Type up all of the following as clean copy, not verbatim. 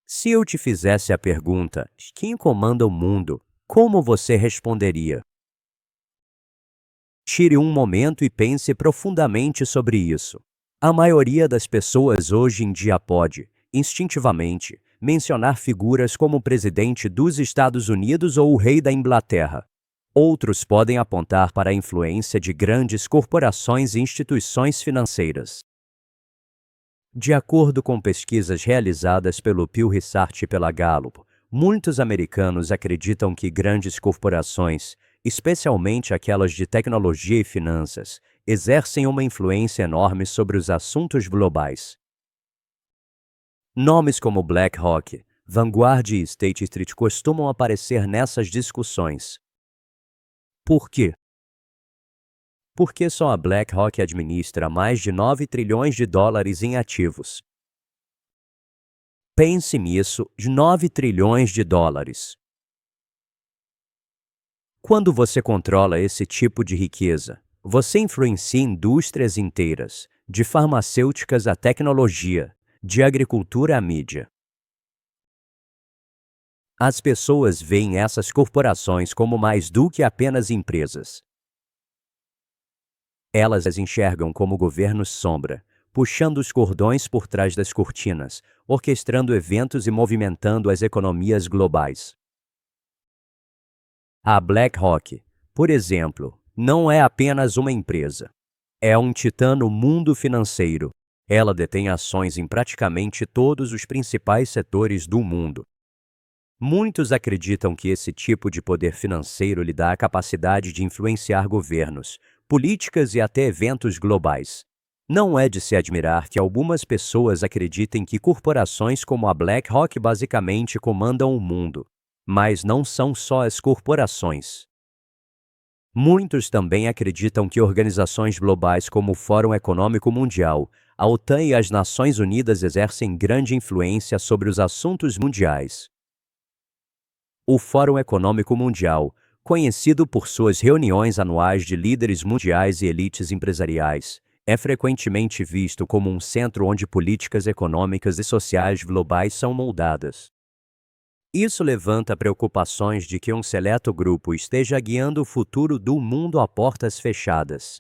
Se eu te fizesse a pergunta, quem comanda o mundo, como você responderia? Tire um momento e pense profundamente sobre isso. A maioria das pessoas hoje em dia pode, instintivamente, mencionar figuras como o presidente dos Estados Unidos ou o rei da Inglaterra. Outros podem apontar para a influência de grandes corporações e instituições financeiras. De acordo com pesquisas realizadas pelo Pew Research e pela Gallup, muitos americanos acreditam que grandes corporações, especialmente aquelas de tecnologia e finanças, exercem uma influência enorme sobre os assuntos globais. Nomes como BlackRock, Vanguard e State Street costumam aparecer nessas discussões. Por quê? Porque só a BlackRock administra mais de 9 trilhões de dólares em ativos. Pense nisso, de 9 trilhões de dólares. Quando você controla esse tipo de riqueza, você influencia indústrias inteiras, de farmacêuticas à tecnologia, de agricultura à mídia. As pessoas veem essas corporações como mais do que apenas empresas. Elas as enxergam como governos sombra, puxando os cordões por trás das cortinas, orquestrando eventos e movimentando as economias globais. A BlackRock, por exemplo, não é apenas uma empresa. É um titã no mundo financeiro. Ela detém ações em praticamente todos os principais setores do mundo. Muitos acreditam que esse tipo de poder financeiro lhe dá a capacidade de influenciar governos, políticas e até eventos globais. Não é de se admirar que algumas pessoas acreditem que corporações como a BlackRock basicamente comandam o mundo. Mas não são só as corporações. Muitos também acreditam que organizações globais como o Fórum Econômico Mundial, a OTAN e as Nações Unidas exercem grande influência sobre os assuntos mundiais. O Fórum Econômico Mundial, conhecido por suas reuniões anuais de líderes mundiais e elites empresariais, é frequentemente visto como um centro onde políticas econômicas e sociais globais são moldadas. Isso levanta preocupações de que um seleto grupo esteja guiando o futuro do mundo a portas fechadas.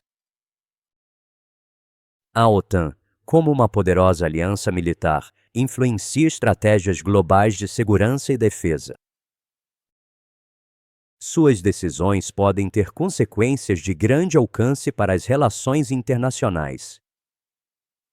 A OTAN, como uma poderosa aliança militar, influencia estratégias globais de segurança e defesa. Suas decisões podem ter consequências de grande alcance para as relações internacionais.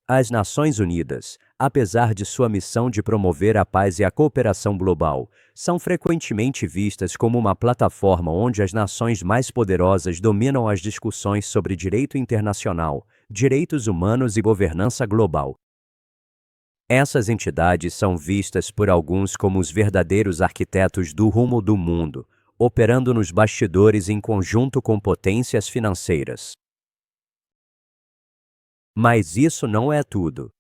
As Nações Unidas, apesar de sua missão de promover a paz e a cooperação global, são frequentemente vistas como uma plataforma onde as nações mais poderosas dominam as discussões sobre direito internacional, direitos humanos e governança global. Essas entidades são vistas por alguns como os verdadeiros arquitetos do rumo do mundo, operando nos bastidores em conjunto com potências financeiras. Mas isso não é tudo.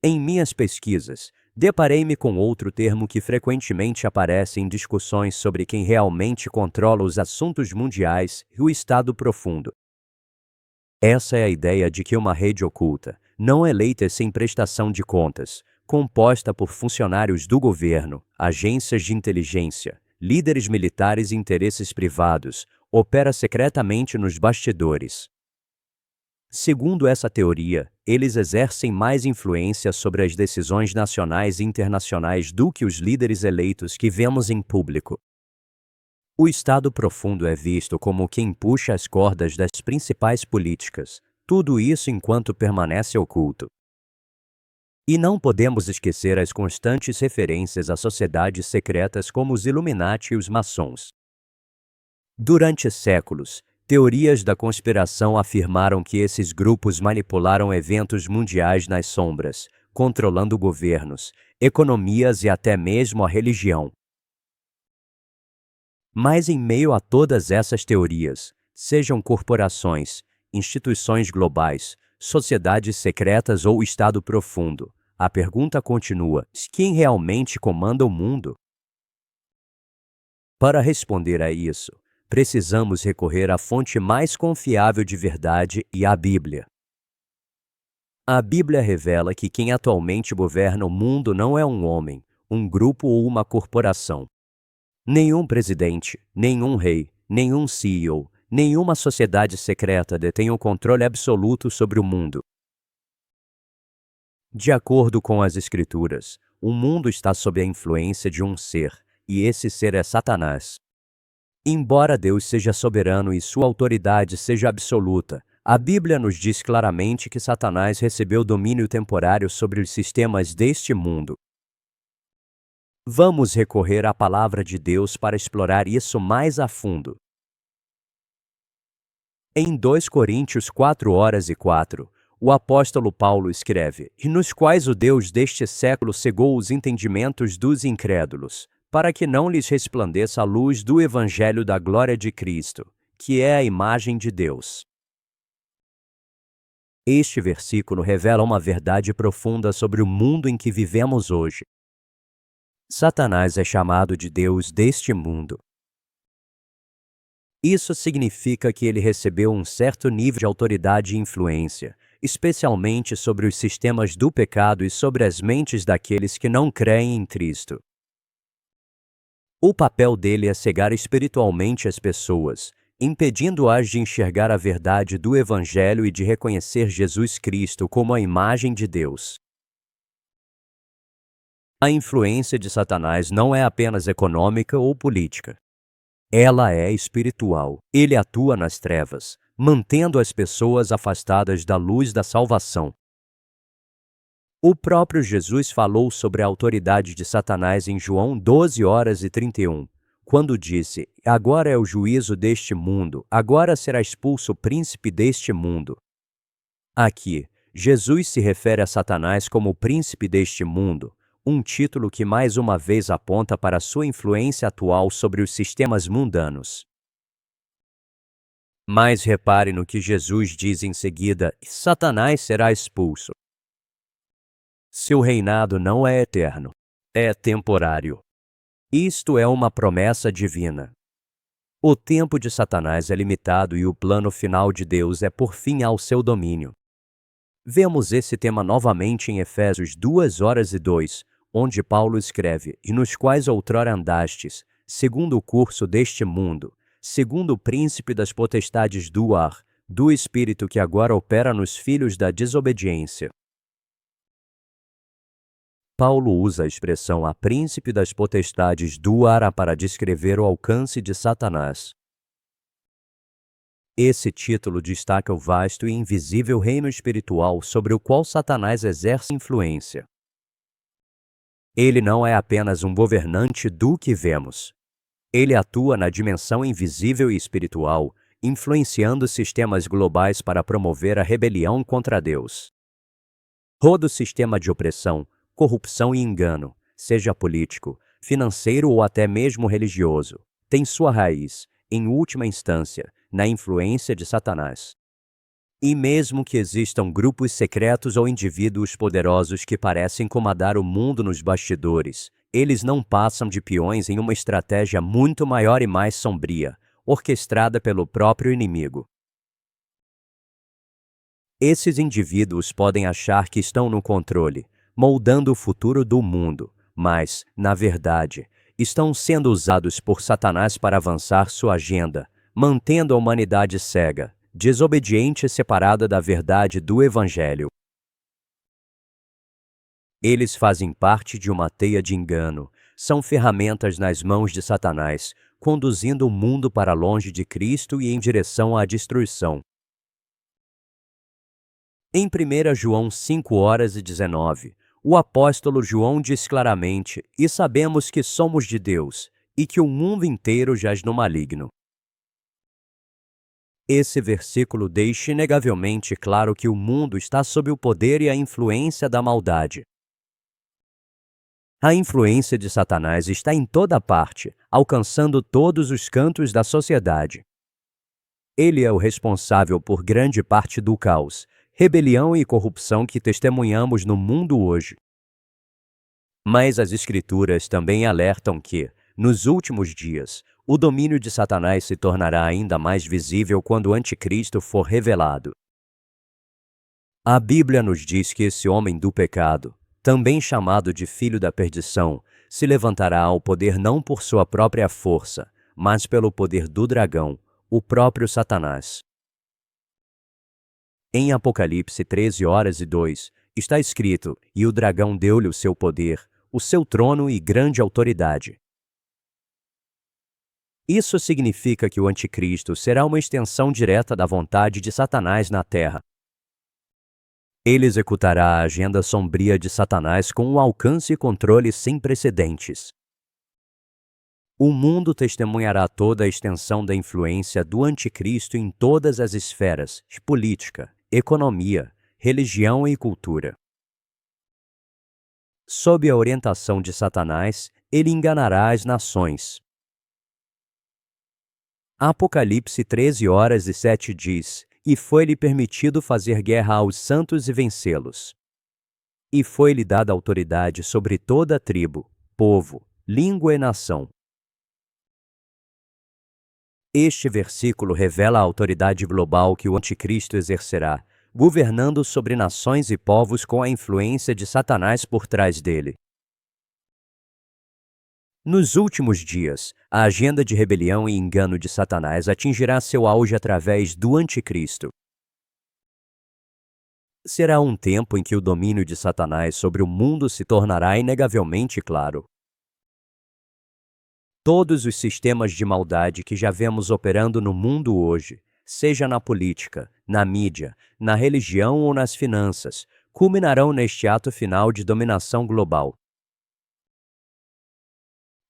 Em minhas pesquisas, deparei-me com outro termo que frequentemente aparece em discussões sobre quem realmente controla os assuntos mundiais: o Estado profundo. Essa é a ideia de que uma rede oculta, não eleita sem prestação de contas, composta por funcionários do governo, agências de inteligência, líderes militares e interesses privados, opera secretamente nos bastidores. Segundo essa teoria, eles exercem mais influência sobre as decisões nacionais e internacionais do que os líderes eleitos que vemos em público. O Estado profundo é visto como quem puxa as cordas das principais políticas, tudo isso enquanto permanece oculto. E não podemos esquecer as constantes referências a sociedades secretas como os Illuminati e os maçons. Durante séculos, teorias da conspiração afirmaram que esses grupos manipularam eventos mundiais nas sombras, controlando governos, economias e até mesmo a religião. Mas em meio a todas essas teorias, sejam corporações, instituições globais, sociedades secretas ou Estado profundo, a pergunta continua: quem realmente comanda o mundo? Para responder a isso, precisamos recorrer à fonte mais confiável de verdade e à Bíblia. A Bíblia revela que quem atualmente governa o mundo não é um homem, um grupo ou uma corporação. Nenhum presidente, nenhum rei, nenhum CEO, nenhuma sociedade secreta detém o controle absoluto sobre o mundo. De acordo com as Escrituras, o mundo está sob a influência de um ser, e esse ser é Satanás. Embora Deus seja soberano e sua autoridade seja absoluta, a Bíblia nos diz claramente que Satanás recebeu domínio temporário sobre os sistemas deste mundo. Vamos recorrer à palavra de Deus para explorar isso mais a fundo. Em 2 Coríntios 4:4, o apóstolo Paulo escreve: "E nos quais o Deus deste século cegou os entendimentos dos incrédulos, para que não lhes resplandeça a luz do evangelho da glória de Cristo, que é a imagem de Deus." Este versículo revela uma verdade profunda sobre o mundo em que vivemos hoje. Satanás é chamado de Deus deste mundo. Isso significa que ele recebeu um certo nível de autoridade e influência, especialmente sobre os sistemas do pecado e sobre as mentes daqueles que não creem em Cristo. O papel dele é cegar espiritualmente as pessoas, impedindo-as de enxergar a verdade do Evangelho e de reconhecer Jesus Cristo como a imagem de Deus. A influência de Satanás não é apenas econômica ou política. Ela é espiritual. Ele atua nas trevas, mantendo as pessoas afastadas da luz da salvação. O próprio Jesus falou sobre a autoridade de Satanás em João 12:31, quando disse: "Agora é o juízo deste mundo, agora será expulso o príncipe deste mundo." Aqui, Jesus se refere a Satanás como o príncipe deste mundo, um título que mais uma vez aponta para sua influência atual sobre os sistemas mundanos. Mas repare no que Jesus diz em seguida: "Satanás será expulso." Seu reinado não é eterno, é temporário. Isto é uma promessa divina. O tempo de Satanás é limitado e o plano final de Deus é pôr fim ao seu domínio. Vemos esse tema novamente em Efésios 2:2, onde Paulo escreve: "E nos quais outrora andastes, segundo o curso deste mundo, segundo o príncipe das potestades do ar, do espírito que agora opera nos filhos da desobediência." Paulo usa a expressão "a príncipe das potestades do ar" para descrever o alcance de Satanás. Esse título destaca o vasto e invisível reino espiritual sobre o qual Satanás exerce influência. Ele não é apenas um governante do que vemos. Ele atua na dimensão invisível e espiritual, influenciando sistemas globais para promover a rebelião contra Deus. Todo sistema de opressão, corrupção e engano, seja político, financeiro ou até mesmo religioso, tem sua raiz, em última instância, na influência de Satanás. E mesmo que existam grupos secretos ou indivíduos poderosos que parecem comandar o mundo nos bastidores, eles não passam de peões em uma estratégia muito maior e mais sombria, orquestrada pelo próprio inimigo. Esses indivíduos podem achar que estão no controle, moldando o futuro do mundo, mas, na verdade, estão sendo usados por Satanás para avançar sua agenda, mantendo a humanidade cega, desobediente e separada da verdade do Evangelho. Eles fazem parte de uma teia de engano, são ferramentas nas mãos de Satanás, conduzindo o mundo para longe de Cristo e em direção à destruição. Em 1 João 5:19, o apóstolo João diz claramente: "E sabemos que somos de Deus, e que o mundo inteiro jaz no maligno." Esse versículo deixa inegavelmente claro que o mundo está sob o poder e a influência da maldade. A influência de Satanás está em toda parte, alcançando todos os cantos da sociedade. Ele é o responsável por grande parte do caos, rebelião e corrupção que testemunhamos no mundo hoje. Mas as Escrituras também alertam que, nos últimos dias, o domínio de Satanás se tornará ainda mais visível quando o Anticristo for revelado. A Bíblia nos diz que esse homem do pecado, também chamado de filho da perdição, se levantará ao poder não por sua própria força, mas pelo poder do dragão, o próprio Satanás. Em Apocalipse 13:2, está escrito: "E o dragão deu-lhe o seu poder, o seu trono e grande autoridade." Isso significa que o anticristo será uma extensão direta da vontade de Satanás na Terra. Ele executará a agenda sombria de Satanás com um alcance e controle sem precedentes. O mundo testemunhará toda a extensão da influência do anticristo em todas as esferas de política, economia, religião e cultura. Sob a orientação de Satanás, ele enganará as nações. Apocalipse 13:7 diz: "E foi-lhe permitido fazer guerra aos santos e vencê-los. E foi-lhe dada autoridade sobre toda a tribo, povo, língua e nação." Este versículo revela a autoridade global que o anticristo exercerá, governando sobre nações e povos com a influência de Satanás por trás dele. Nos últimos dias, a agenda de rebelião e engano de Satanás atingirá seu auge através do anticristo. Será um tempo em que o domínio de Satanás sobre o mundo se tornará inegavelmente claro. Todos os sistemas de maldade que já vemos operando no mundo hoje, seja na política, na mídia, na religião ou nas finanças, culminarão neste ato final de dominação global.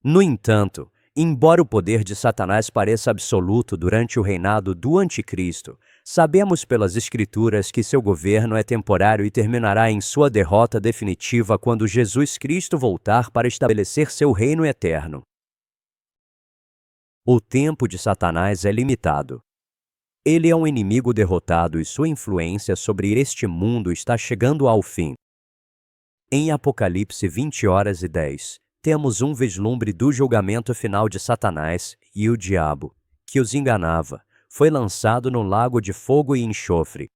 No entanto, embora o poder de Satanás pareça absoluto durante o reinado do Anticristo, sabemos pelas Escrituras que seu governo é temporário e terminará em sua derrota definitiva quando Jesus Cristo voltar para estabelecer seu reino eterno. O tempo de Satanás é limitado. Ele é um inimigo derrotado e sua influência sobre este mundo está chegando ao fim. Em Apocalipse 20:10, temos um vislumbre do julgamento final de Satanás e o diabo, que os enganava, foi lançado no lago de fogo e enxofre.